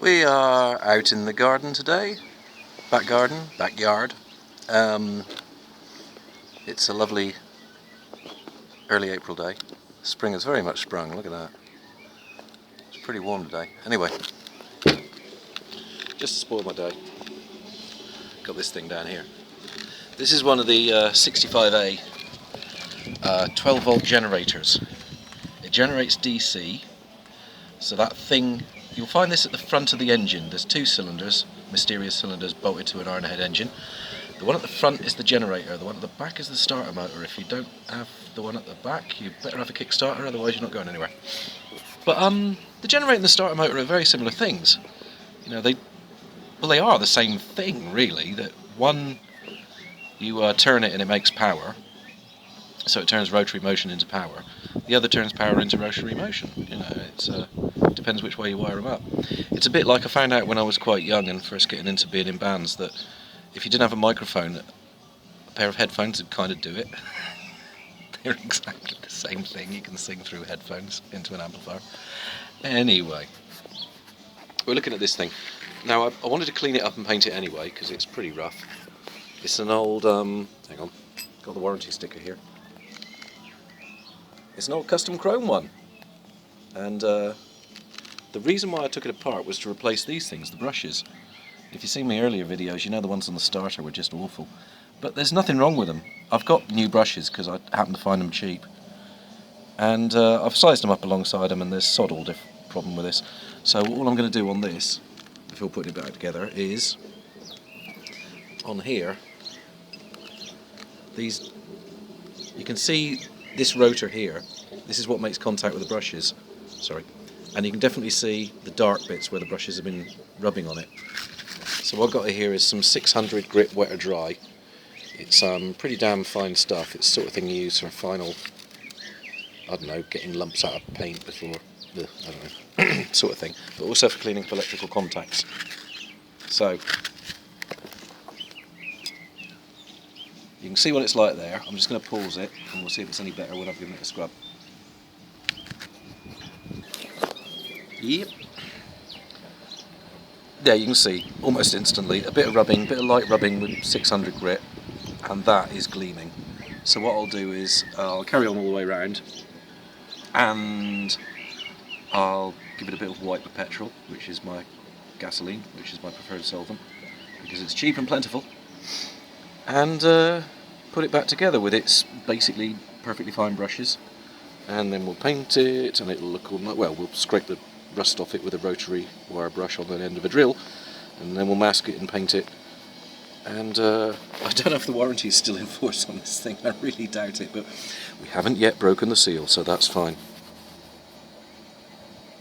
We are out in the garden today, back garden, backyard. It's a lovely early April day. Spring has very much sprung, look at that. It's pretty warm today. Anyway, just to spoil my day, got this thing down here. This is one of the 65A 12 volt generators. It generates DC, so that thing, you'll find this at the front of the engine. There's two cylinders, mysterious cylinders bolted to an Ironhead engine. The one at the front is the generator, the one at the back is the starter motor. If you don't have the one at the back, you better have a Kickstarter, otherwise you're not going anywhere. But the generator and the starter motor are very similar things. You know, they are the same thing really. That one, you turn it and it makes power, so it turns rotary motion into power. The other turns power into rotary motion. You know, it depends which way you wire them up. It's a bit like I found out when I was quite young and first getting into being in bands, that if you didn't have a microphone, a pair of headphones would kind of do it. They're exactly the same thing. You can sing through headphones into an amplifier. Anyway, we're looking at this thing. Now, I wanted to clean it up and paint it anyway, because it's pretty rough. It's an old, hang on, got the warranty sticker here. It's an old custom chrome one. And the reason why I took it apart was to replace these things, the brushes. If you've seen my earlier videos, you know the ones on the starter were just awful. But there's nothing wrong with them. I've got new brushes because I happen to find them cheap. And I've sized them up alongside them, and there's sod all problem with this. So all I'm going to do on this, before putting it back together, is on here, these, you can see this rotor here. This is what makes contact with the brushes. Sorry. And you can definitely see the dark bits where the brushes have been rubbing on it. So what I've got here is some 600 grit wet or dry. It's pretty damn fine stuff. It's the sort of thing you use for final, I don't know, getting lumps out of paint before the, I don't know, sort of thing. But also for cleaning up electrical contacts. So, you can see what it's like there. I'm just going to pause it and we'll see if it's any better when I've given it a scrub. Yep. There you can see, almost instantly, a bit of rubbing, a bit of light rubbing with 600 grit, and that is gleaming. So what I'll do is, I'll carry on all the way around, and I'll give it a bit of white with petrol, which is my gasoline, which is my preferred solvent, because it's cheap and plentiful, and put it back together with its basically perfectly fine brushes, and then we'll paint it, and it'll look all nice. Well, we'll scrape the rust off it with a rotary wire brush on the end of a drill, and then we'll mask it and paint it. And I don't know if the warranty is still in force on this thing, I really doubt it, but we haven't yet broken the seal, so that's fine.